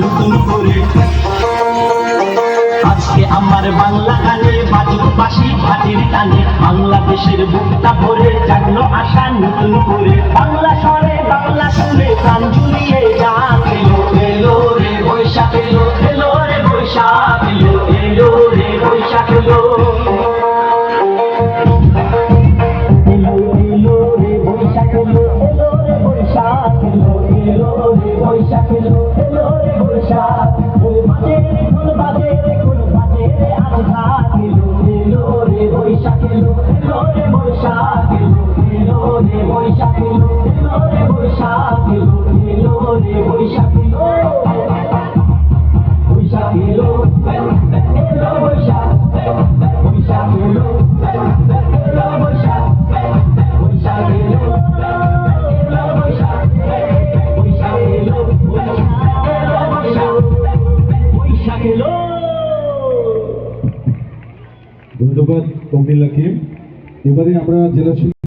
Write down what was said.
নতুন করে। আজকে আমার বাংলা গানে বাজুক বাঁশি ভাটির টানে, বাংলাদেশের বুকটা ভরে জাগলো আশা নতুন করে। বাংলা স্বরে বাংলা সুরে প্রাণ জুড়িয়ে গান এলো এলো রে বৈশাখ এলো, এলো রে বৈশাখ এলো, এলো রে বৈশাখ এলো। এলো এলো রে বৈশাখ এলো, এলো রে বৈশাখ এলো, এলো রে বৈশাখ এলো, এলো রে বৈশাখ। বাজে রে ঢোল বাজে রে খোল বাজে রে আজ ঘাট এলো, এলো রে বৈশাখ এলো, এলো রে বৈশাখ এলো, এলো রে বৈশাখ এলো, এলো রে বৈশাখ এলো, এলো রে বৈশাখ এলো। বৈশাখ এলো এলো বৈশাখ, বৈশাখ এলো এলো বৈশাখ, বৈশাখ এলো এলো বৈশাখ, বৈশাখ এলো এলো বৈশাখ, বৈশাখ এলো। ধন্যবাদ কমলিল্লাকে। এবারে আমরা জেলা